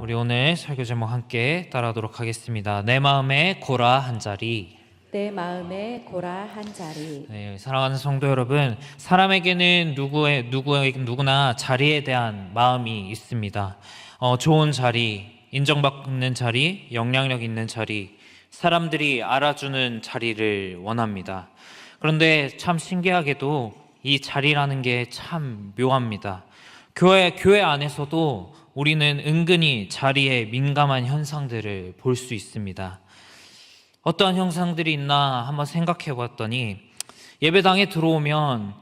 우리 오늘 설교 제목 함께 따라하도록 하겠습니다. 내 마음에 고라 한 자리. 내 마음에 고라 한 자리. 네, 사랑하는 성도 여러분, 사람에게는 누구나 자리에 대한 마음이 있습니다. 좋은 자리, 인정받는 자리, 영향력 있는 자리, 사람들이 알아주는 자리를 원합니다. 그런데 참 신기하게도 이 자리라는 게 참 묘합니다. 교회 안에서도 우리는 은근히 자리에 민감한 현상들을 볼 수 있습니다. 어떠한 현상들이 있나 한번 생각해 봤더니 예배당에 들어오면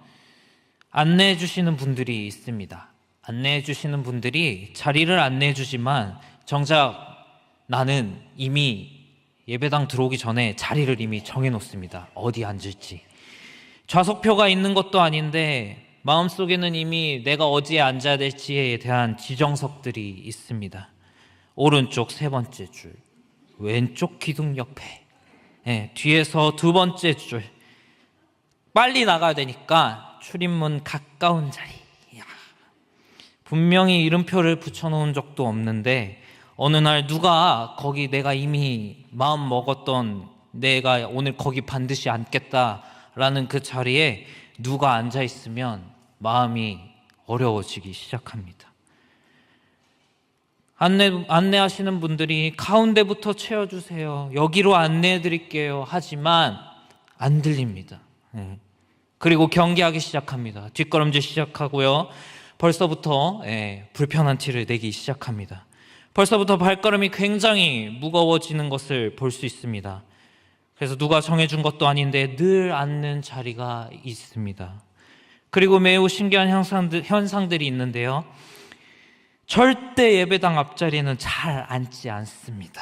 안내해 주시는 분들이 있습니다. 안내해 주시는 분들이 자리를 안내해 주지만 정작 나는 이미 예배당 들어오기 전에 자리를 이미 정해 놓습니다. 어디 앉을지. 좌석표가 있는 것도 아닌데 마음속에는 이미 내가 어디에 앉아야 될지에 대한 지정석들이 있습니다. 오른쪽 세 번째 줄, 왼쪽 기둥 옆에, 뒤에서 두 번째 줄, 빨리 나가야 되니까 출입문 가까운 자리. 분명히 이름표를 붙여놓은 적도 없는데 어느 날 누가 거기 내가 이미 마음 먹었던 내가 오늘 거기 반드시 앉겠다라는 그 자리에 누가 앉아있으면 마음이 어려워지기 시작합니다. 안내하시는 분들이 가운데부터 채워주세요, 여기로 안내해 드릴게요 하지만 안 들립니다. 그리고 경계하기 시작합니다. 뒷걸음질 시작하고요. 벌써부터 불편한 티를 내기 시작합니다. 벌써부터 발걸음이 굉장히 무거워지는 것을 볼 수 있습니다. 그래서 누가 정해준 것도 아닌데 늘 앉는 자리가 있습니다. 그리고 매우 신기한 현상들이 있는데요. 절대 예배당 앞자리는 잘 앉지 않습니다.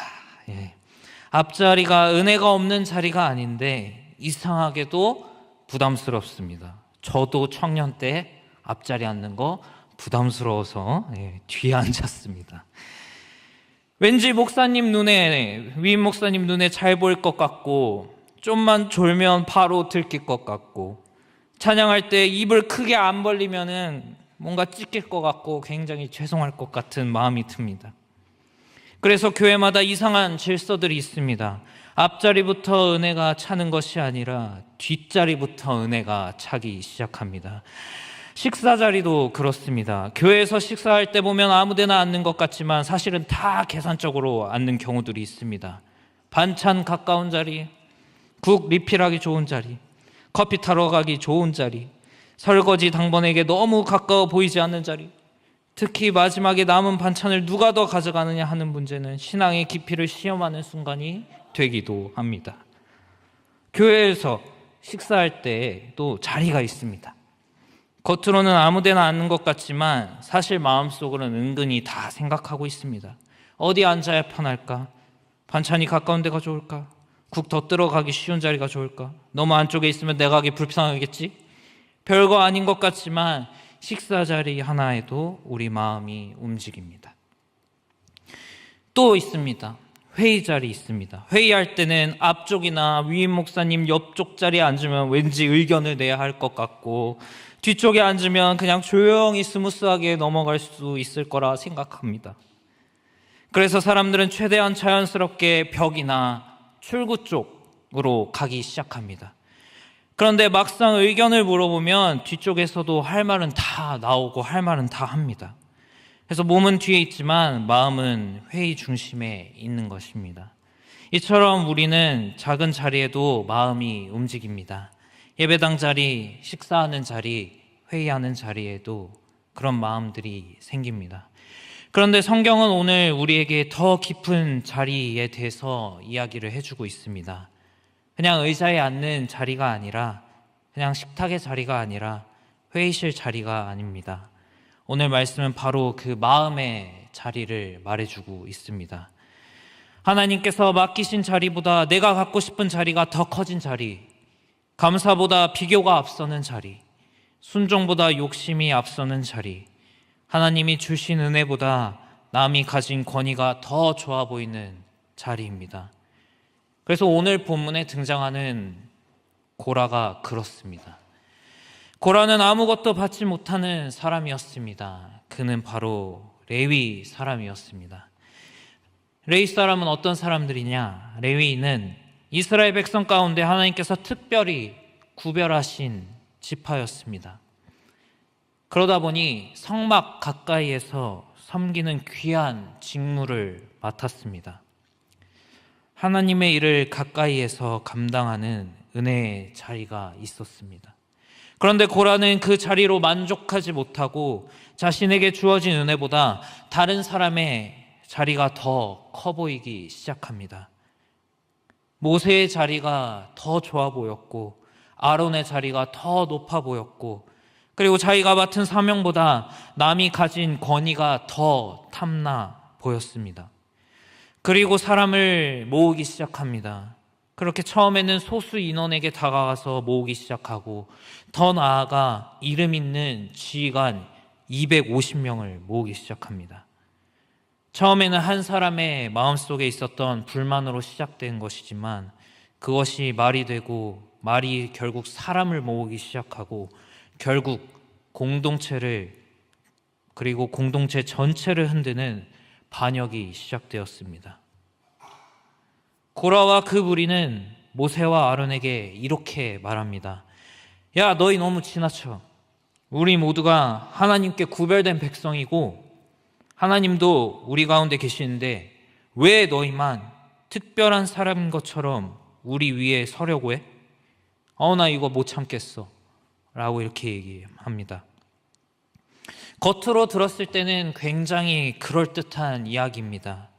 앞자리가 은혜가 없는 자리가 아닌데 이상하게도 부담스럽습니다. 저도 청년 때 앞자리 앉는 거 부담스러워서 뒤에 앉았습니다. 왠지 위임 목사님 눈에 잘 보일 것 같고 좀만 졸면 바로 들킬 것 같고 찬양할 때 입을 크게 안 벌리면은 뭔가 찢길 것 같고 굉장히 죄송할 것 같은 마음이 듭니다. 그래서 교회마다 이상한 질서들이 있습니다. 앞자리부터 은혜가 차는 것이 아니라 뒷자리부터 은혜가 차기 시작합니다. 식사 자리도 그렇습니다. 교회에서 식사할 때 보면 아무데나 앉는 것 같지만 사실은 다 계산적으로 앉는 경우들이 있습니다. 반찬 가까운 자리, 국 리필하기 좋은 자리, 커피 타러 가기 좋은 자리, 설거지 당번에게 너무 가까워 보이지 않는 자리, 특히 마지막에 남은 반찬을 누가 더 가져가느냐 하는 문제는 신앙의 깊이를 시험하는 순간이 되기도 합니다. 교회에서 식사할 때도 자리가 있습니다. 겉으로는 아무데나 앉는 것 같지만 사실 마음속으로는 은근히 다 생각하고 있습니다. 어디 앉아야 편할까? 반찬이 가까운 데가 좋을까? 국 더 들어가기 쉬운 자리가 좋을까? 너무 안쪽에 있으면 내가 하기 불편하겠지? 별거 아닌 것 같지만 식사 자리 하나에도 우리 마음이 움직입니다. 또 있습니다. 회의 자리 있습니다. 회의할 때는 앞쪽이나 위임 목사님 옆쪽 자리에 앉으면 왠지 의견을 내야 할 것 같고 뒤쪽에 앉으면 그냥 조용히 스무스하게 넘어갈 수 있을 거라 생각합니다. 그래서 사람들은 최대한 자연스럽게 벽이나 출구 쪽으로 가기 시작합니다. 그런데 막상 의견을 물어보면 뒤쪽에서도 할 말은 다 나오고 할 말은 다 합니다. 그래서 몸은 뒤에 있지만 마음은 회의 중심에 있는 것입니다. 이처럼 우리는 작은 자리에도 마음이 움직입니다. 예배당 자리, 식사하는 자리, 회의하는 자리에도 그런 마음들이 생깁니다. 그런데 성경은 오늘 우리에게 더 깊은 자리에 대해서 이야기를 해주고 있습니다. 그냥 의자에 앉는 자리가 아니라, 그냥 식탁의 자리가 아니라 회의실 자리가 아닙니다. 오늘 말씀은 바로 그 마음의 자리를 말해주고 있습니다. 하나님께서 맡기신 자리보다 내가 갖고 싶은 자리가 더 커진 자리, 감사보다 비교가 앞서는 자리, 순종보다 욕심이 앞서는 자리, 하나님이 주신 은혜보다 남이 가진 권위가 더 좋아 보이는 자리입니다. 그래서 오늘 본문에 등장하는 고라가 그렇습니다. 고라는 아무것도 받지 못하는 사람이었습니다. 그는 바로 레위 사람이었습니다. 레위 사람은 어떤 사람들이냐? 레위인은 이스라엘 백성 가운데 하나님께서 특별히 구별하신 지파였습니다. 그러다 보니 성막 가까이에서 섬기는 귀한 직무를 맡았습니다. 하나님의 일을 가까이에서 감당하는 은혜의 자리가 있었습니다. 그런데 고라는 그 자리로 만족하지 못하고 자신에게 주어진 은혜보다 다른 사람의 자리가 더 커 보이기 시작합니다. 모세의 자리가 더 좋아 보였고 아론의 자리가 더 높아 보였고 그리고 자기가 맡은 사명보다 남이 가진 권위가 더 탐나 보였습니다. 그리고 사람을 모으기 시작합니다. 그렇게 처음에는 소수 인원에게 다가가서 모으기 시작하고 더 나아가 이름 있는 지휘관 250명을 모으기 시작합니다. 처음에는 한 사람의 마음속에 있었던 불만으로 시작된 것이지만 그것이 말이 되고 말이 결국 사람을 모으기 시작하고 결국 공동체를 그리고 공동체 전체를 흔드는 반역이 시작되었습니다. 고라와 그 무리는 모세와 아론에게 이렇게 말합니다. 야, 너희 너무 지나쳐. 우리 모두가 하나님께 구별된 백성이고 하나님도 우리 가운데 계시는데 왜 너희만 특별한 사람인 것처럼 우리 위에 서려고 해? 나 이거 못 참겠어 라고 이렇게 얘기합니다. 겉으로 들었을 때는 굉장히 그럴듯한 이야기입니다.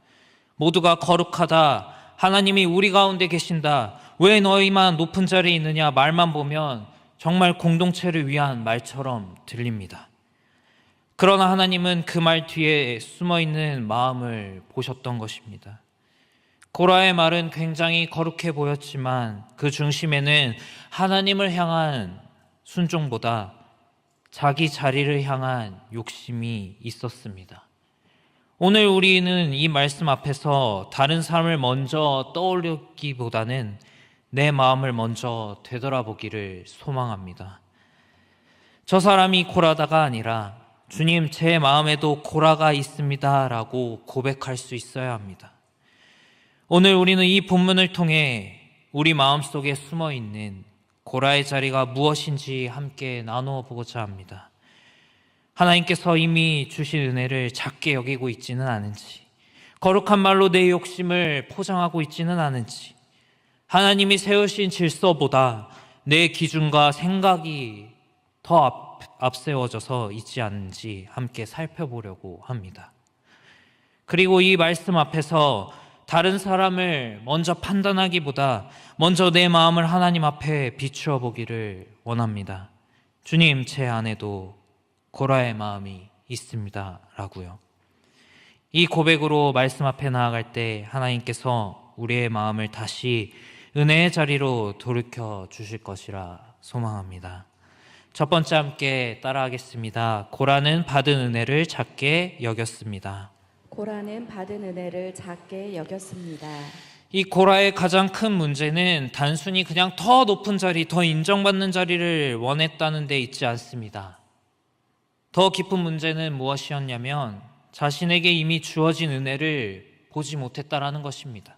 모두가 거룩하다, 하나님이 우리 가운데 계신다, 왜 너희만 높은 자리에 있느냐 말만 보면 정말 공동체를 위한 말처럼 들립니다. 그러나 하나님은 그 말 뒤에 숨어있는 마음을 보셨던 것입니다. 고라의 말은 굉장히 거룩해 보였지만 그 중심에는 하나님을 향한 순종보다 자기 자리를 향한 욕심이 있었습니다. 오늘 우리는 이 말씀 앞에서 다른 사람을 먼저 떠올리기보다는 내 마음을 먼저 되돌아보기를 소망합니다. 저 사람이 고라다가 아니라 주님, 제 마음에도 고라가 있습니다 라고 고백할 수 있어야 합니다. 오늘 우리는 이 본문을 통해 우리 마음속에 숨어있는 고라의 자리가 무엇인지 함께 나누어 보고자 합니다. 하나님께서 이미 주신 은혜를 작게 여기고 있지는 않은지, 거룩한 말로 내 욕심을 포장하고 있지는 않은지, 하나님이 세우신 질서보다 내 기준과 생각이 더 앞세워져서 있지 않은지 함께 살펴보려고 합니다. 그리고 이 말씀 앞에서 다른 사람을 먼저 판단하기보다 먼저 내 마음을 하나님 앞에 비추어 보기를 원합니다. 주님, 제 안에도 고라의 마음이 있습니다 라고요. 이 고백으로 말씀 앞에 나아갈 때 하나님께서 우리의 마음을 다시 은혜의 자리로 돌이켜 주실 것이라 소망합니다. 첫 번째 함께 따라하겠습니다. 고라는 받은 은혜를 작게 여겼습니다. 고라는 받은 은혜를 작게 여겼습니다. 이 고라의 가장 큰 문제는 단순히 그냥 더 높은 자리, 더 인정받는 자리를 원했다는 데 있지 않습니다. 더 깊은 문제는 무엇이었냐면 자신에게 이미 주어진 은혜를 보지 못했다라는 것입니다.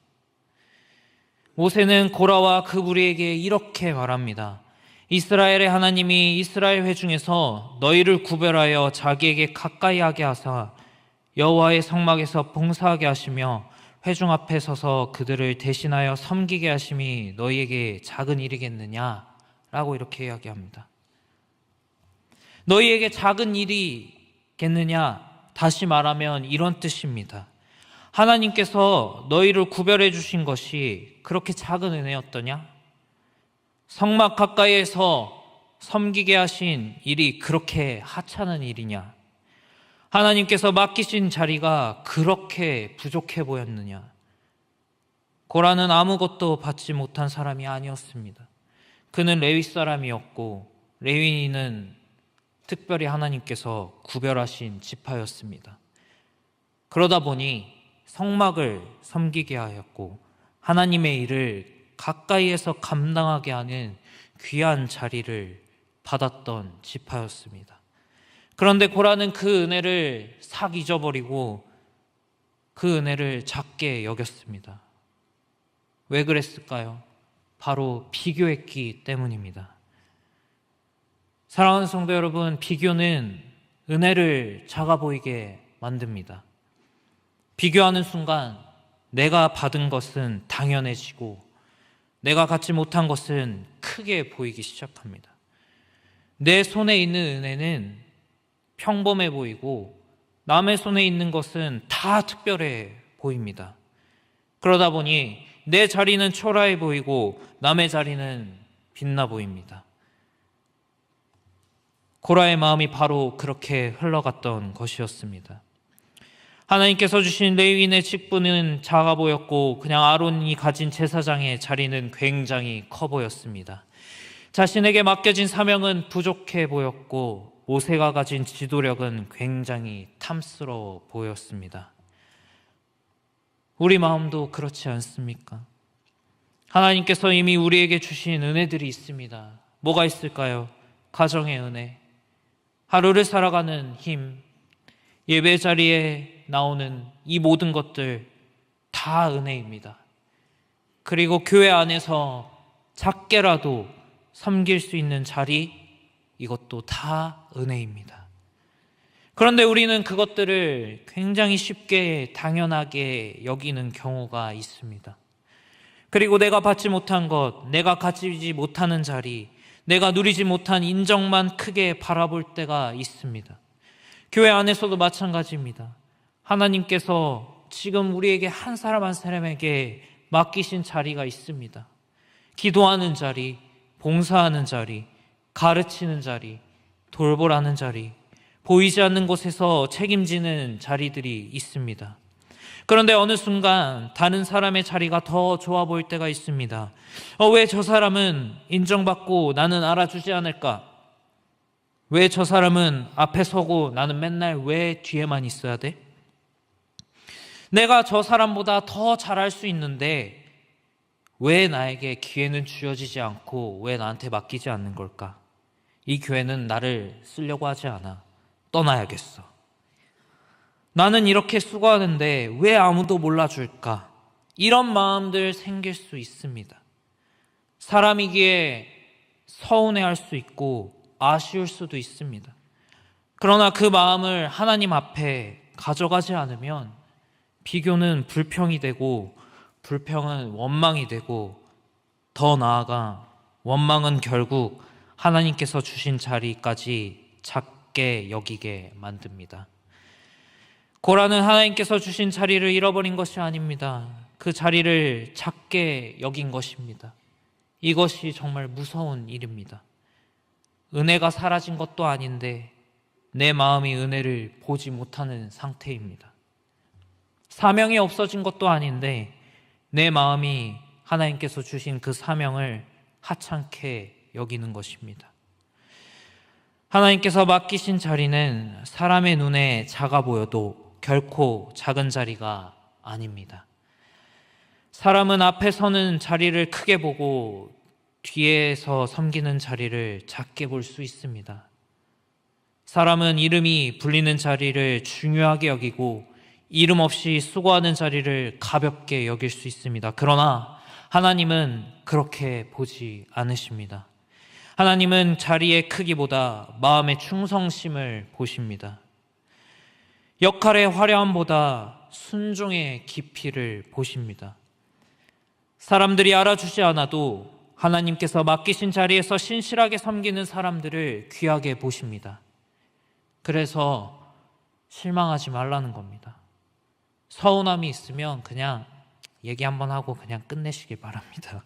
모세는 고라와 그 무리에게 이렇게 말합니다. 이스라엘의 하나님이 이스라엘 회중에서 너희를 구별하여 자기에게 가까이 하게 하사 여호와의 성막에서 봉사하게 하시며 회중 앞에 서서 그들을 대신하여 섬기게 하심이 너희에게 작은 일이겠느냐 라고 이렇게 이야기합니다. 너희에게 작은 일이겠느냐, 다시 말하면 이런 뜻입니다. 하나님께서 너희를 구별해 주신 것이 그렇게 작은 은혜였더냐? 성막 가까이에서 섬기게 하신 일이 그렇게 하찮은 일이냐? 하나님께서 맡기신 자리가 그렇게 부족해 보였느냐? 고라는 아무것도 받지 못한 사람이 아니었습니다. 그는 레위 사람이었고 레위인은 특별히 하나님께서 구별하신 지파였습니다. 그러다 보니 성막을 섬기게 하였고 하나님의 일을 가까이에서 감당하게 하는 귀한 자리를 받았던 지파였습니다. 그런데 고라는 그 은혜를 싹 잊어버리고 그 은혜를 작게 여겼습니다. 왜 그랬을까요? 바로 비교했기 때문입니다. 사랑하는 성도 여러분, 비교는 은혜를 작아 보이게 만듭니다. 비교하는 순간 내가 받은 것은 당연해지고 내가 갖지 못한 것은 크게 보이기 시작합니다. 내 손에 있는 은혜는 평범해 보이고 남의 손에 있는 것은 다 특별해 보입니다. 그러다 보니 내 자리는 초라해 보이고 남의 자리는 빛나 보입니다. 고라의 마음이 바로 그렇게 흘러갔던 것이었습니다. 하나님께서 주신 레위인의 직분은 작아 보였고 그냥 아론이 가진 제사장의 자리는 굉장히 커 보였습니다. 자신에게 맡겨진 사명은 부족해 보였고 모세가 가진 지도력은 굉장히 탐스러워 보였습니다. 우리 마음도 그렇지 않습니까? 하나님께서 이미 우리에게 주신 은혜들이 있습니다. 뭐가 있을까요? 가정의 은혜, 하루를 살아가는 힘, 예배 자리에 나오는 이 모든 것들 다 은혜입니다. 그리고 교회 안에서 작게라도 섬길 수 있는 자리, 이것도 다 은혜입니다. 그런데 우리는 그것들을 굉장히 쉽게 당연하게 여기는 경우가 있습니다. 그리고 내가 받지 못한 것, 내가 가지지 못하는 자리, 내가 누리지 못한 인정만 크게 바라볼 때가 있습니다. 교회 안에서도 마찬가지입니다. 하나님께서 지금 우리에게 한 사람 한 사람에게 맡기신 자리가 있습니다. 기도하는 자리, 봉사하는 자리, 가르치는 자리, 돌보라는 자리, 보이지 않는 곳에서 책임지는 자리들이 있습니다. 그런데 어느 순간 다른 사람의 자리가 더 좋아 보일 때가 있습니다. 왜 저 사람은 인정받고 나는 알아주지 않을까? 왜 저 사람은 앞에 서고 나는 맨날 왜 뒤에만 있어야 돼? 내가 저 사람보다 더 잘할 수 있는데 왜 나에게 기회는 주어지지 않고 왜 나한테 맡기지 않는 걸까? 이 교회는 나를 쓰려고 하지 않아. 떠나야겠어. 나는 이렇게 수고하는데 왜 아무도 몰라줄까? 이런 마음들 생길 수 있습니다. 사람이기에 서운해할 수 있고 아쉬울 수도 있습니다. 그러나 그 마음을 하나님 앞에 가져가지 않으면 비교는 불평이 되고 불평은 원망이 되고 더 나아가 원망은 결국 하나님께서 주신 자리까지 작게 여기게 만듭니다. 고라는 하나님께서 주신 자리를 잃어버린 것이 아닙니다. 그 자리를 작게 여긴 것입니다. 이것이 정말 무서운 일입니다. 은혜가 사라진 것도 아닌데 내 마음이 은혜를 보지 못하는 상태입니다. 사명이 없어진 것도 아닌데 내 마음이 하나님께서 주신 그 사명을 하찮게 여기는 것입니다. 하나님께서 맡기신 자리는 사람의 눈에 작아 보여도 결코 작은 자리가 아닙니다. 사람은 앞에 서는 자리를 크게 보고 뒤에서 섬기는 자리를 작게 볼 수 있습니다. 사람은 이름이 불리는 자리를 중요하게 여기고 이름 없이 수고하는 자리를 가볍게 여길 수 있습니다. 그러나 하나님은 그렇게 보지 않으십니다. 하나님은 자리의 크기보다 마음의 충성심을 보십니다. 역할의 화려함보다 순종의 깊이를 보십니다. 사람들이 알아주지 않아도 하나님께서 맡기신 자리에서 신실하게 섬기는 사람들을 귀하게 보십니다. 그래서 실망하지 말라는 겁니다. 서운함이 있으면 그냥 얘기 한번 하고 그냥 끝내시길 바랍니다.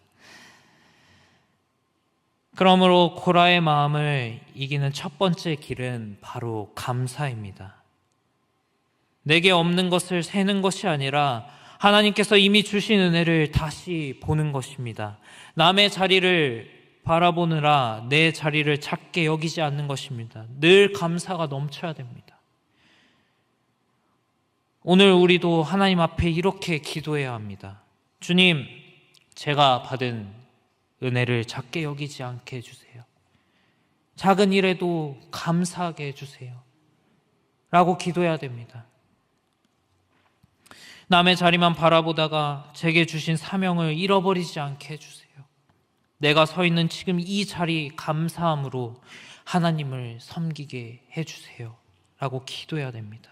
그러므로 고라의 마음을 이기는 첫 번째 길은 바로 감사입니다. 내게 없는 것을 세는 것이 아니라 하나님께서 이미 주신 은혜를 다시 보는 것입니다. 남의 자리를 바라보느라 내 자리를 작게 여기지 않는 것입니다. 늘 감사가 넘쳐야 됩니다. 오늘 우리도 하나님 앞에 이렇게 기도해야 합니다. 주님, 제가 받은 은혜를 작게 여기지 않게 해주세요. 작은 일에도 감사하게 해주세요. 라고 기도해야 됩니다. 남의 자리만 바라보다가 제게 주신 사명을 잃어버리지 않게 해주세요. 내가 서 있는 지금 이 자리 감사함으로 하나님을 섬기게 해주세요 라고 기도해야 됩니다.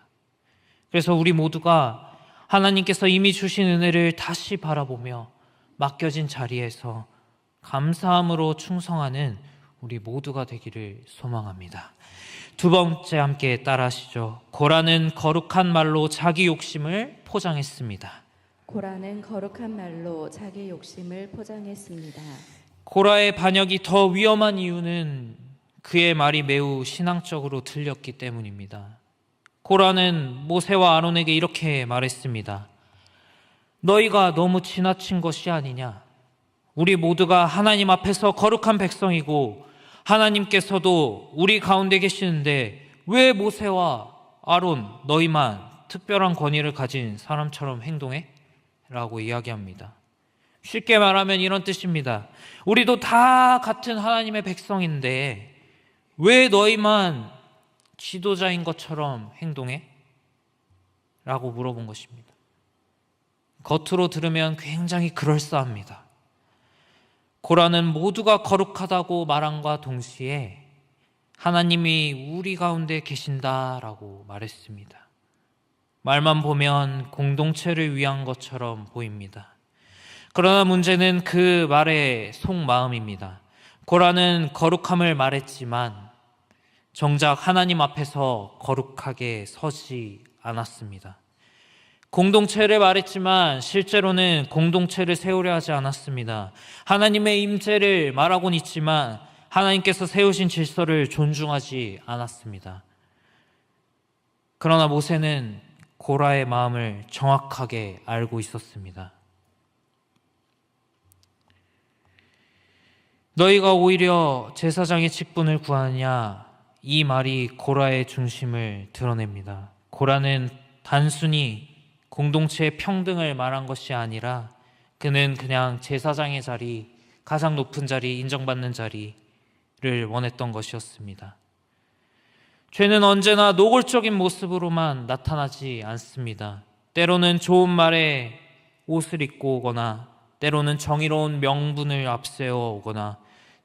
그래서 우리 모두가 하나님께서 이미 주신 은혜를 다시 바라보며 맡겨진 자리에서 감사함으로 충성하는 우리 모두가 되기를 소망합니다. 두 번째 함께 따라하시죠. 고라는 거룩한 말로 자기 욕심을 포장했습니다. 고라는 거룩한 말로 자기 욕심을 포장했습니다. 고라의 반역이 더 위험한 이유는 그의 말이 매우 신앙적으로 들렸기 때문입니다. 고라는 모세와 아론에게 이렇게 말했습니다. 너희가 너무 지나친 것이 아니냐? 우리 모두가 하나님 앞에서 거룩한 백성이고 하나님께서도 우리 가운데 계시는데 왜 모세와 아론 너희만 특별한 권위를 가진 사람처럼 행동해? 라고 이야기합니다. 쉽게 말하면 이런 뜻입니다. 우리도 다 같은 하나님의 백성인데 왜 너희만 지도자인 것처럼 행동해? 라고 물어본 것입니다. 겉으로 들으면 굉장히 그럴싸합니다. 고라는 모두가 거룩하다고 말함과 동시에 하나님이 우리 가운데 계신다라고 말했습니다. 말만 보면 공동체를 위한 것처럼 보입니다. 그러나 문제는 그 말의 속마음입니다. 고라는 거룩함을 말했지만 정작 하나님 앞에서 거룩하게 서지 않았습니다. 공동체를 말했지만 실제로는 공동체를 세우려 하지 않았습니다. 하나님의 임재를 말하곤 있지만 하나님께서 세우신 질서를 존중하지 않았습니다. 그러나 모세는 고라의 마음을 정확하게 알고 있었습니다. 너희가 오히려 제사장의 직분을 구하느냐, 이 말이 고라의 중심을 드러냅니다. 고라는 단순히 공동체의 평등을 말한 것이 아니라 그는 그냥 제사장의 자리, 가장 높은 자리, 인정받는 자리를 원했던 것이었습니다. 죄는 언제나 노골적인 모습으로만 나타나지 않습니다. 때로는 좋은 말에 옷을 입고 오거나 때로는 정의로운 명분을 앞세워 오거나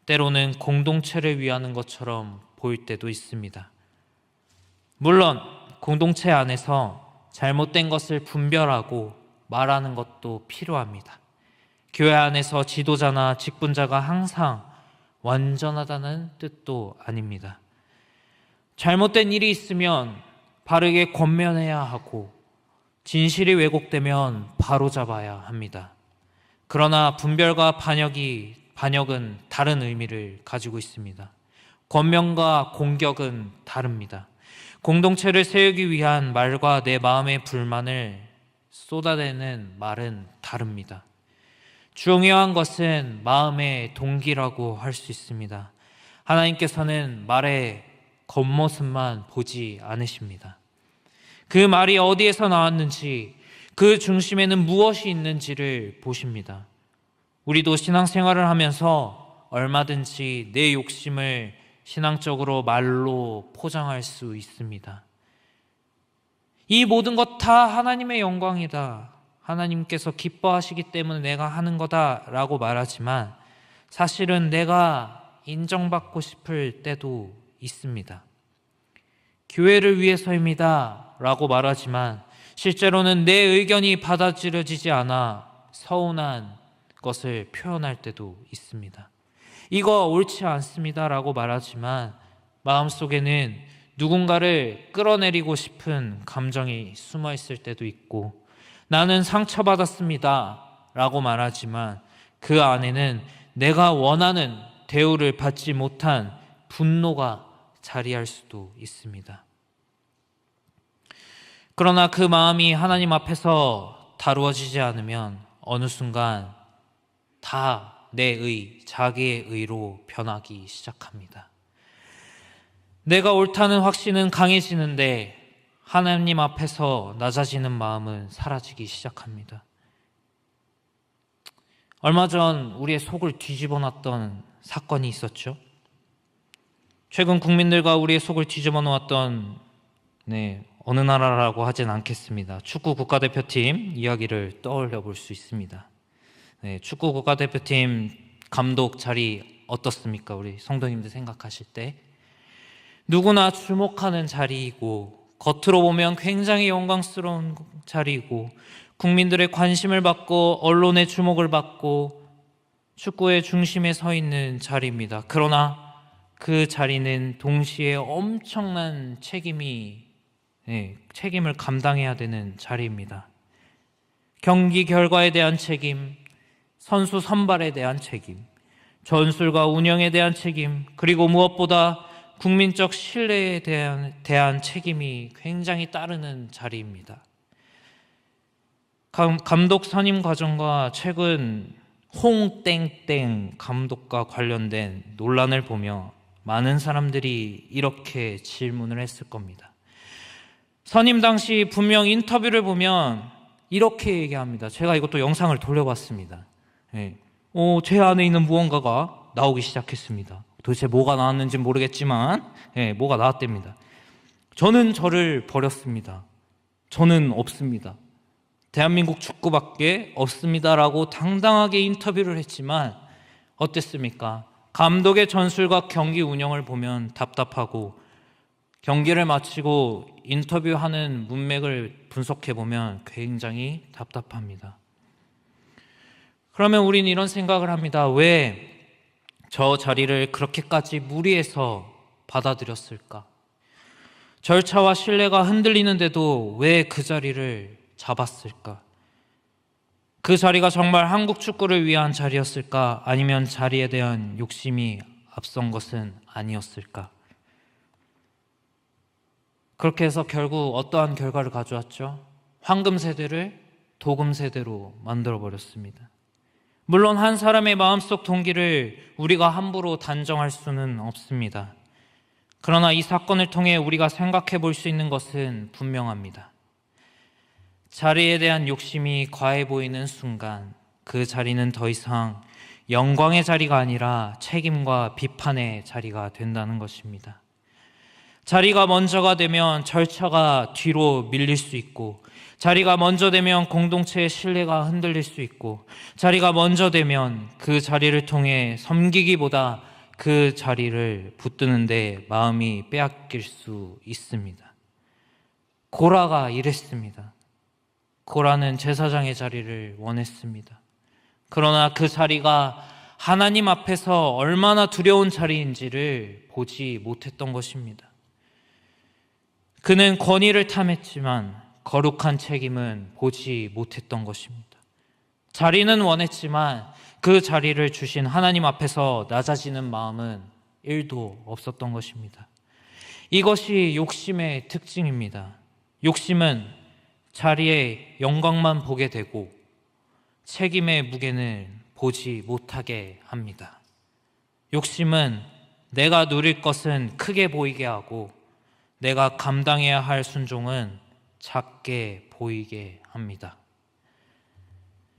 때로는 공동체를 위하는 것처럼 보일 때도 있습니다. 물론 공동체 안에서 잘못된 것을 분별하고 말하는 것도 필요합니다. 교회 안에서 지도자나 직분자가 항상 완전하다는 뜻도 아닙니다. 잘못된 일이 있으면 바르게 권면해야 하고 진실이 왜곡되면 바로잡아야 합니다. 그러나 분별과 반역은 다른 의미를 가지고 있습니다. 권면과 공격은 다릅니다. 공동체를 세우기 위한 말과 내 마음의 불만을 쏟아내는 말은 다릅니다. 중요한 것은 마음의 동기라고 할 수 있습니다. 하나님께서는 말의 겉모습만 보지 않으십니다. 그 말이 어디에서 나왔는지, 그 중심에는 무엇이 있는지를 보십니다. 우리도 신앙생활을 하면서 얼마든지 내 욕심을 신앙적으로 말로 포장할 수 있습니다. 이 모든 것 다 하나님의 영광이다, 하나님께서 기뻐하시기 때문에 내가 하는 거다 라고 말하지만 사실은 내가 인정받고 싶을 때도 있습니다. 교회를 위해서입니다 라고 말하지만 실제로는 내 의견이 받아들여지지 않아 서운한 것을 표현할 때도 있습니다. 이거 옳지 않습니다 라고 말하지만 마음속에는 누군가를 끌어내리고 싶은 감정이 숨어 있을 때도 있고, 나는 상처받았습니다 라고 말하지만 그 안에는 내가 원하는 대우를 받지 못한 분노가 자리할 수도 있습니다. 그러나 그 마음이 하나님 앞에서 다루어지지 않으면 어느 순간 다 내 자기의 의로 변하기 시작합니다. 내가 옳다는 확신은 강해지는데 하나님 앞에서 낮아지는 마음은 사라지기 시작합니다. 얼마 전 우리의 속을 뒤집어 놨던 사건이 있었죠. 최근 국민들과 우리의 속을 뒤집어 놓았던 어느 나라라고 하진 않겠습니다. 축구 국가대표팀 이야기를 떠올려 볼 수 있습니다. 네, 축구 국가대표팀 감독 자리 어떻습니까? 우리 성도님들 생각하실 때 누구나 주목하는 자리이고 겉으로 보면 굉장히 영광스러운 자리이고 국민들의 관심을 받고 언론의 주목을 받고 축구의 중심에 서 있는 자리입니다. 그러나 그 자리는 동시에 엄청난 책임을 감당해야 되는 자리입니다. 경기 결과에 대한 책임, 선수 선발에 대한 책임, 전술과 운영에 대한 책임, 그리고 무엇보다 국민적 신뢰에 대한 책임이 굉장히 따르는 자리입니다. 감독 선임 과정과 최근 홍땡땡 감독과 관련된 논란을 보며 많은 사람들이 이렇게 질문을 했을 겁니다. 선임 당시 분명 인터뷰를 보면 이렇게 얘기합니다. 제가 이것도 영상을 돌려봤습니다. 제 안에 있는 무언가가 나오기 시작했습니다. 도대체 뭐가 나왔는지 모르겠지만 뭐가 나왔답니다. 저는 저를 버렸습니다. 저는 없습니다. 대한민국 축구밖에 없습니다라고 당당하게 인터뷰를 했지만 어땠습니까? 감독의 전술과 경기 운영을 보면 답답하고 경기를 마치고 인터뷰하는 문맥을 분석해 보면 굉장히 답답합니다. 그러면 우리는 이런 생각을 합니다. 왜 저 자리를 그렇게까지 무리해서 받아들였을까? 절차와 신뢰가 흔들리는데도 왜 그 자리를 잡았을까? 그 자리가 정말 한국 축구를 위한 자리였을까? 아니면 자리에 대한 욕심이 앞선 것은 아니었을까? 그렇게 해서 결국 어떠한 결과를 가져왔죠? 황금 세대를 도금 세대로 만들어버렸습니다. 물론 한 사람의 마음속 동기를 우리가 함부로 단정할 수는 없습니다. 그러나 이 사건을 통해 우리가 생각해 볼 수 있는 것은 분명합니다. 자리에 대한 욕심이 과해 보이는 순간 그 자리는 더 이상 영광의 자리가 아니라 책임과 비판의 자리가 된다는 것입니다. 자리가 먼저가 되면 절차가 뒤로 밀릴 수 있고, 자리가 먼저 되면 공동체의 신뢰가 흔들릴 수 있고, 자리가 먼저 되면 그 자리를 통해 섬기기보다 그 자리를 붙드는데 마음이 빼앗길 수 있습니다. 고라가 이랬습니다. 고라는 제사장의 자리를 원했습니다. 그러나 그 자리가 하나님 앞에서 얼마나 두려운 자리인지를 보지 못했던 것입니다. 그는 권위를 탐했지만 거룩한 책임은 보지 못했던 것입니다. 자리는 원했지만 그 자리를 주신 하나님 앞에서 낮아지는 마음은 1도 없었던 것입니다. 이것이 욕심의 특징입니다. 욕심은 자리의 영광만 보게 되고 책임의 무게는 보지 못하게 합니다. 욕심은 내가 누릴 것은 크게 보이게 하고 내가 감당해야 할 순종은 작게 보이게 합니다.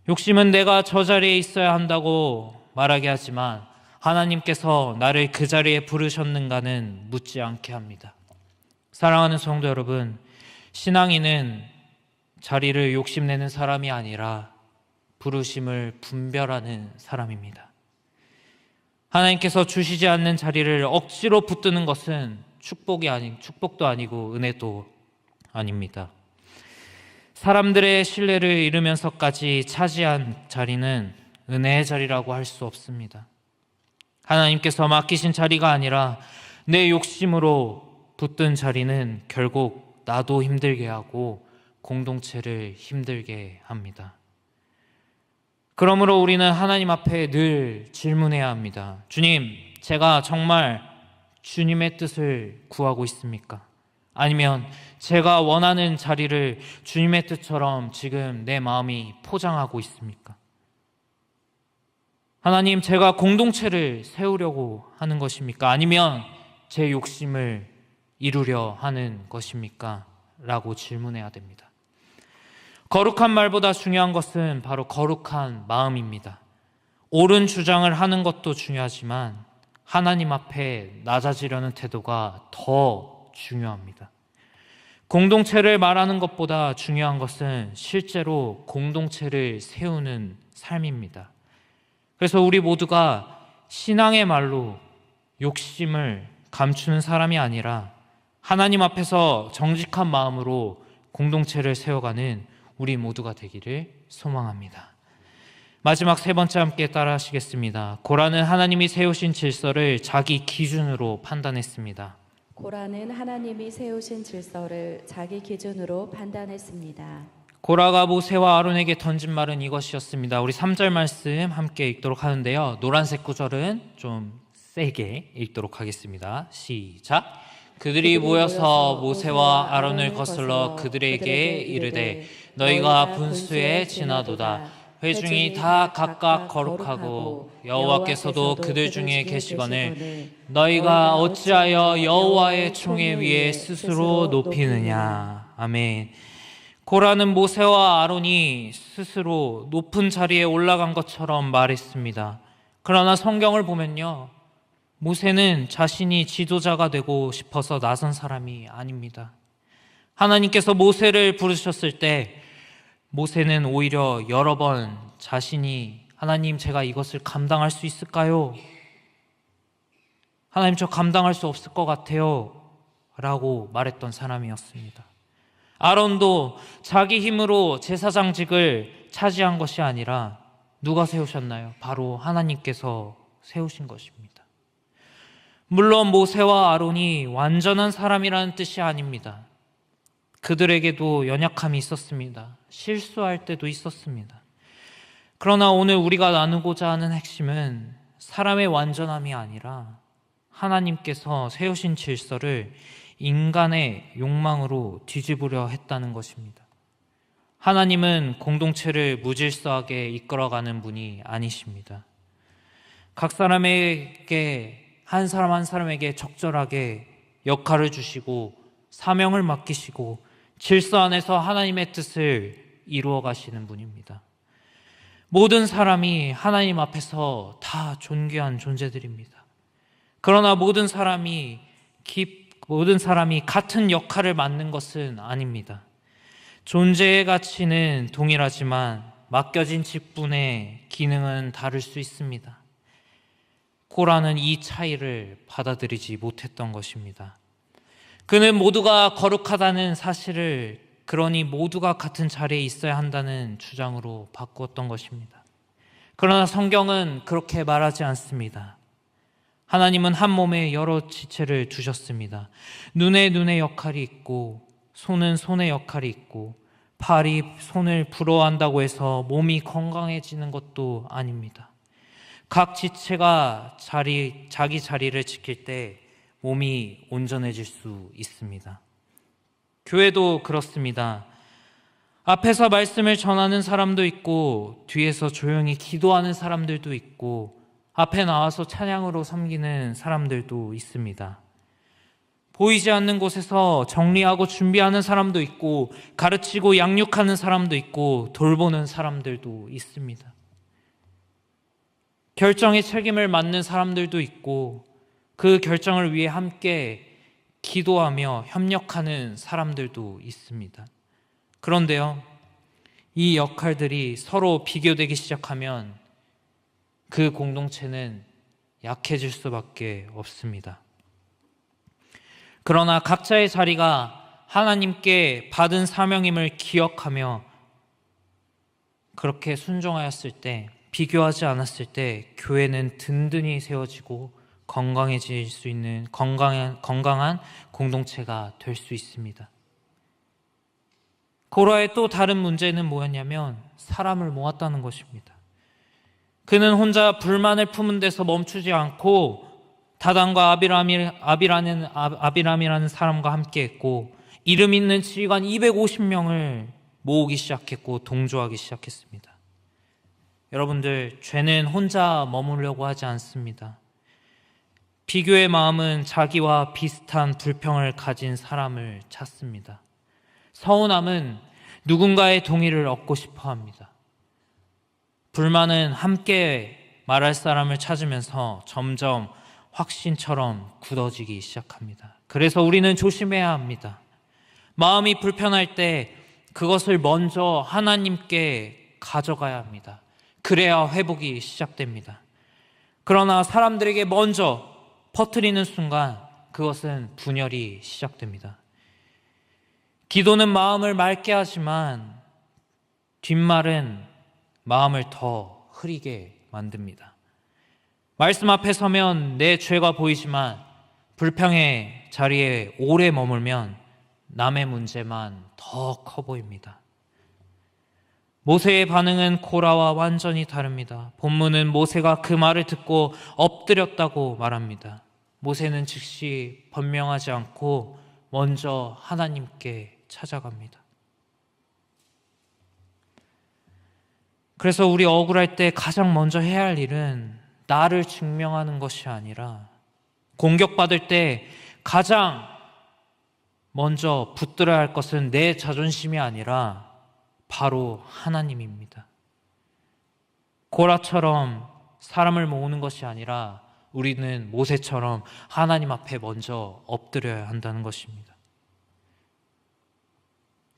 욕심은 내가 저 자리에 있어야 한다고 말하게 하지만 하나님께서 나를 그 자리에 부르셨는가는 묻지 않게 합니다. 사랑하는 성도 여러분, 신앙인은 자리를 욕심내는 사람이 아니라 부르심을 분별하는 사람입니다. 하나님께서 주시지 않는 자리를 억지로 붙드는 것은 축복도 아니고 은혜도 아닙니다. 사람들의 신뢰를 잃으면서까지 차지한 자리는 은혜의 자리라고 할 수 없습니다. 하나님께서 맡기신 자리가 아니라 내 욕심으로 붙든 자리는 결국 나도 힘들게 하고 공동체를 힘들게 합니다. 그러므로 우리는 하나님 앞에 늘 질문해야 합니다. 주님, 제가 정말 주님의 뜻을 구하고 있습니까? 아니면 제가 원하는 자리를 주님의 뜻처럼 지금 내 마음이 포장하고 있습니까? 하나님, 제가 공동체를 세우려고 하는 것입니까? 아니면 제 욕심을 이루려 하는 것입니까? 라고 질문해야 됩니다. 거룩한 말보다 중요한 것은 바로 거룩한 마음입니다. 옳은 주장을 하는 것도 중요하지만 하나님 앞에 낮아지려는 태도가 더 중요합니다. 공동체를 말하는 것보다 중요한 것은 실제로 공동체를 세우는 삶입니다. 그래서 우리 모두가 신앙의 말로 욕심을 감추는 사람이 아니라 하나님 앞에서 정직한 마음으로 공동체를 세워가는 우리 모두가 되기를 소망합니다. 마지막 세 번째 함께 따라하시겠습니다. 고라는 하나님이 세우신 질서를 자기 기준으로 판단했습니다. 고라는 하나님이 세우신 질서를 자기 기준으로 판단했습니다. 고라가 모세와 아론에게 던진 말은 이것이었습니다. 우리 3절 말씀 함께 읽도록 하는데요. 노란색 구절은 좀 세게 읽도록 하겠습니다. 시작. 그들이 모여서 모세와 아론을 거슬러 그들에게 이르되 너희가 분수에 지나도다. 회중이 다 각각 거룩하고 여호와께서도 그들 중에 계시거늘 너희가 어찌하여 여호와의 총회 위에 스스로 높이느냐. 아멘. 고라는 모세와 아론이 스스로 높은 자리에 올라간 것처럼 말했습니다. 그러나 성경을 보면요, 모세는 자신이 지도자가 되고 싶어서 나선 사람이 아닙니다. 하나님께서 모세를 부르셨을 때 모세는 오히려 여러 번 자신이 하나님, 제가 이것을 감당할 수 있을까요? 하나님, 저 감당할 수 없을 것 같아요 라고 말했던 사람이었습니다. 아론도 자기 힘으로 제사장직을 차지한 것이 아니라 누가 세우셨나요? 바로 하나님께서 세우신 것입니다. 물론 모세와 아론이 완전한 사람이라는 뜻이 아닙니다. 그들에게도 연약함이 있었습니다. 실수할 때도 있었습니다. 그러나 오늘 우리가 나누고자 하는 핵심은 사람의 완전함이 아니라 하나님께서 세우신 질서를 인간의 욕망으로 뒤집으려 했다는 것입니다. 하나님은 공동체를 무질서하게 이끌어가는 분이 아니십니다. 각 사람에게, 한 사람 한 사람에게 적절하게 역할을 주시고 사명을 맡기시고 질서 안에서 하나님의 뜻을 이루어 가시는 분입니다. 모든 사람이 하나님 앞에서 다 존귀한 존재들입니다. 그러나 모든 사람이 같은 역할을 맡는 것은 아닙니다. 존재의 가치는 동일하지만 맡겨진 직분의 기능은 다를 수 있습니다. 고라는 이 차이를 받아들이지 못했던 것입니다. 그는 모두가 거룩하다는 사실을 그러니 모두가 같은 자리에 있어야 한다는 주장으로 바꾸었던 것입니다. 그러나 성경은 그렇게 말하지 않습니다. 하나님은 한 몸에 여러 지체를 두셨습니다. 눈에 눈의 역할이 있고 손은 손의 역할이 있고 팔이 손을 부러워한다고 해서 몸이 건강해지는 것도 아닙니다. 각 지체가 자기 자리를 지킬 때 몸이 온전해질 수 있습니다. 교회도 그렇습니다. 앞에서 말씀을 전하는 사람도 있고 뒤에서 조용히 기도하는 사람들도 있고 앞에 나와서 찬양으로 섬기는 사람들도 있습니다. 보이지 않는 곳에서 정리하고 준비하는 사람도 있고 가르치고 양육하는 사람도 있고 돌보는 사람들도 있습니다. 결정의 책임을 맡는 사람들도 있고 그 결정을 위해 함께 기도하며 협력하는 사람들도 있습니다. 그런데요, 이 역할들이 서로 비교되기 시작하면 그 공동체는 약해질 수밖에 없습니다. 그러나 각자의 자리가 하나님께 받은 사명임을 기억하며 그렇게 순종하였을 때, 비교하지 않았을 때 교회는 든든히 세워지고 건강해질 수 있는 건강한 공동체가 될 수 있습니다. 고라의 또 다른 문제는 뭐였냐면 사람을 모았다는 것입니다. 그는 혼자 불만을 품은 데서 멈추지 않고 다단과 아비람이라는 사람과 함께했고 이름 있는 지휘관 250명을 모으기 시작했고 동조하기 시작했습니다. 여러분들, 죄는 혼자 머무려고 하지 않습니다. 비교의 마음은 자기와 비슷한 불평을 가진 사람을 찾습니다. 서운함은 누군가의 동의를 얻고 싶어 합니다. 불만은 함께 말할 사람을 찾으면서 점점 확신처럼 굳어지기 시작합니다. 그래서 우리는 조심해야 합니다. 마음이 불편할 때 그것을 먼저 하나님께 가져가야 합니다. 그래야 회복이 시작됩니다. 그러나 사람들에게 먼저 퍼뜨리는 순간 그것은 분열이 시작됩니다. 기도는 마음을 맑게 하지만 뒷말은 마음을 더 흐리게 만듭니다. 말씀 앞에 서면 내 죄가 보이지만 불평의 자리에 오래 머물면 남의 문제만 더 커 보입니다. 모세의 반응은 고라와 완전히 다릅니다. 본문은 모세가 그 말을 듣고 엎드렸다고 말합니다. 모세는 즉시 번명하지 않고 먼저 하나님께 찾아갑니다. 그래서 우리 억울할 때 가장 먼저 해야 할 일은 나를 증명하는 것이 아니라, 공격받을 때 가장 먼저 붙들어야 할 것은 내 자존심이 아니라 바로 하나님입니다. 고라처럼 사람을 모으는 것이 아니라 우리는 모세처럼 하나님 앞에 먼저 엎드려야 한다는 것입니다.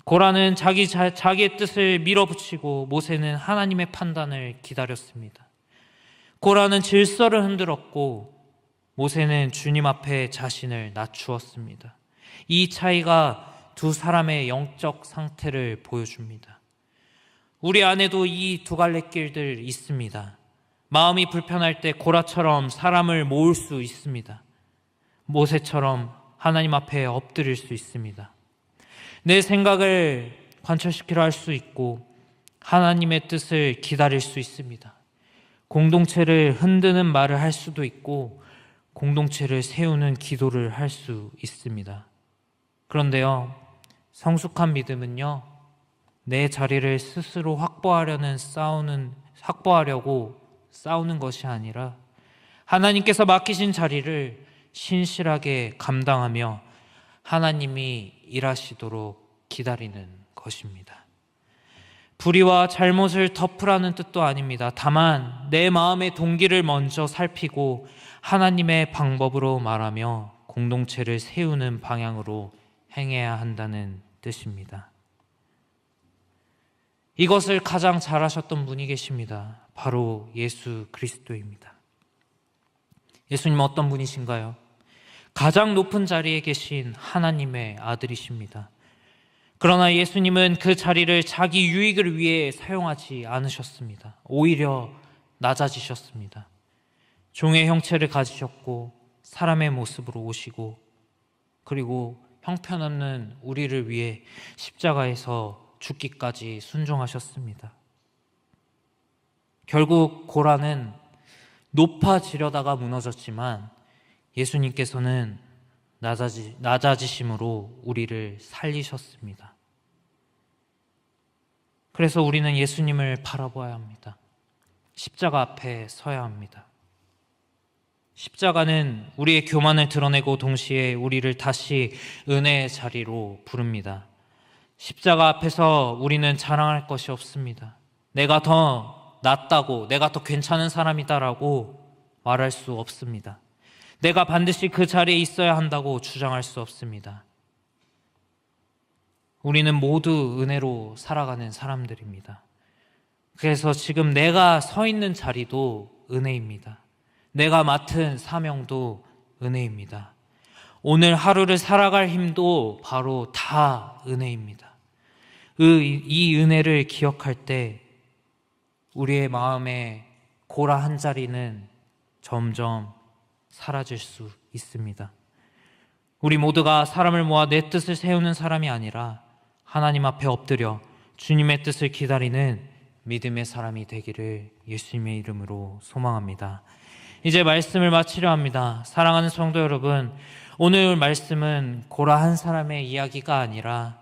고라는 자기의 뜻을 밀어붙이고 모세는 하나님의 판단을 기다렸습니다. 고라는 질서를 흔들었고 모세는 주님 앞에 자신을 낮추었습니다. 이 차이가 두 사람의 영적 상태를 보여줍니다. 우리 안에도 이 두 갈래 길들 있습니다. 마음이 불편할 때 고라처럼 사람을 모을 수 있습니다. 모세처럼 하나님 앞에 엎드릴 수 있습니다. 내 생각을 관철시키려 할 수 있고 하나님의 뜻을 기다릴 수 있습니다. 공동체를 흔드는 말을 할 수도 있고 공동체를 세우는 기도를 할 수 있습니다. 그런데요, 성숙한 믿음은요, 내 자리를 스스로 확보하려고 싸우는 것이 아니라 하나님께서 맡기신 자리를 신실하게 감당하며 하나님이 일하시도록 기다리는 것입니다. 불의와 잘못을 덮으라는 뜻도 아닙니다. 다만 내 마음의 동기를 먼저 살피고 하나님의 방법으로 말하며 공동체를 세우는 방향으로 행해야 한다는 뜻입니다. 이것을 가장 잘하셨던 분이 계십니다. 바로 예수 그리스도입니다. 예수님은 어떤 분이신가요? 가장 높은 자리에 계신 하나님의 아들이십니다. 그러나 예수님은 그 자리를 자기 유익을 위해 사용하지 않으셨습니다. 오히려 낮아지셨습니다. 종의 형체를 가지셨고 사람의 모습으로 오시고 그리고 형편없는 우리를 위해 십자가에서 죽기까지 순종하셨습니다. 결국 고라는 높아지려다가 무너졌지만 예수님께서는 낮아지심으로 우리를 살리셨습니다. 그래서 우리는 예수님을 바라보아야 합니다. 십자가 앞에 서야 합니다. 십자가는 우리의 교만을 드러내고 동시에 우리를 다시 은혜의 자리로 부릅니다. 십자가 앞에서 우리는 자랑할 것이 없습니다. 내가 더 낫다고, 내가 더 괜찮은 사람이다라고 말할 수 없습니다. 내가 반드시 그 자리에 있어야 한다고 주장할 수 없습니다. 우리는 모두 은혜로 살아가는 사람들입니다. 그래서 지금 내가 서 있는 자리도 은혜입니다. 내가 맡은 사명도 은혜입니다. 오늘 하루를 살아갈 힘도 바로 다 은혜입니다. 이 은혜를 기억할 때 우리의 마음에 고라 한 자리는 점점 사라질 수 있습니다. 우리 모두가 사람을 모아 내 뜻을 세우는 사람이 아니라 하나님 앞에 엎드려 주님의 뜻을 기다리는 믿음의 사람이 되기를 예수님의 이름으로 소망합니다. 이제 말씀을 마치려 합니다. 사랑하는 성도 여러분, 오늘 말씀은 고라 한 사람의 이야기가 아니라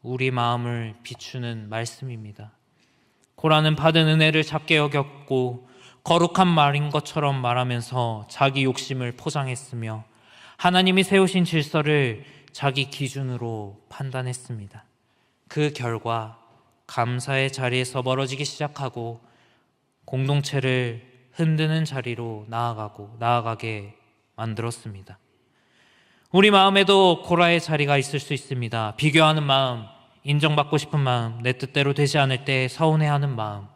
우리 마음을 비추는 말씀입니다. 고라는 받은 은혜를 작게 여겼고 거룩한 말인 것처럼 말하면서 자기 욕심을 포장했으며 하나님이 세우신 질서를 자기 기준으로 판단했습니다. 그 결과 감사의 자리에서 멀어지기 시작하고 공동체를 흔드는 자리로 나아가게 만들었습니다. 우리 마음에도 고라의 자리가 있을 수 있습니다. 비교하는 마음, 인정받고 싶은 마음, 내 뜻대로 되지 않을 때 서운해하는 마음,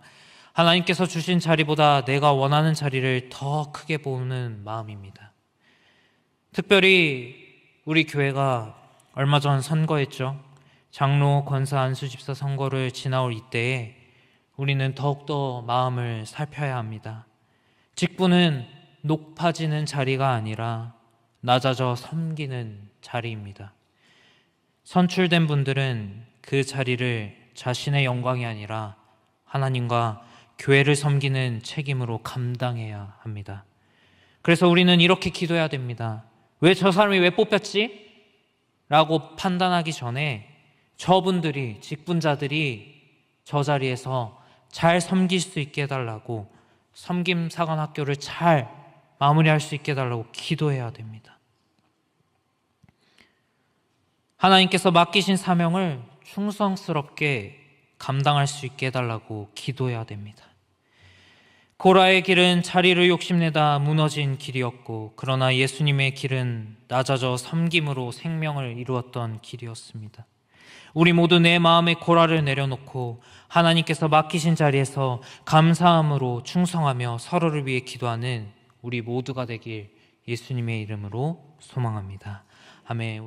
하나님께서 주신 자리보다 내가 원하는 자리를 더 크게 보는 마음입니다. 특별히 우리 교회가 얼마 전 선거했죠. 장로, 권사, 안수집사 선거를 지나올 이때에 우리는 더욱더 마음을 살펴야 합니다. 직분은 높아지는 자리가 아니라 낮아져 섬기는 자리입니다. 선출된 분들은 그 자리를 자신의 영광이 아니라 하나님과 교회를 섬기는 책임으로 감당해야 합니다. 그래서 우리는 이렇게 기도해야 됩니다. 왜 저 사람이 왜 뽑혔지? 라고 판단하기 전에 저분들이, 직분자들이 저 자리에서 잘 섬길 수 있게 해달라고, 섬김 사관학교를 잘 마무리할 수 있게 해달라고 기도해야 됩니다. 하나님께서 맡기신 사명을 충성스럽게 감당할 수 있게 해달라고 기도해야 됩니다. 고라의 길은 자리를 욕심내다 무너진 길이었고, 그러나 예수님의 길은 낮아져 섬김으로 생명을 이루었던 길이었습니다. 우리 모두 내 마음의 고라를 내려놓고 하나님께서 맡기신 자리에서 감사함으로 충성하며 서로를 위해 기도하는 우리 모두가 되길 예수님의 이름으로 소망합니다. 아멘.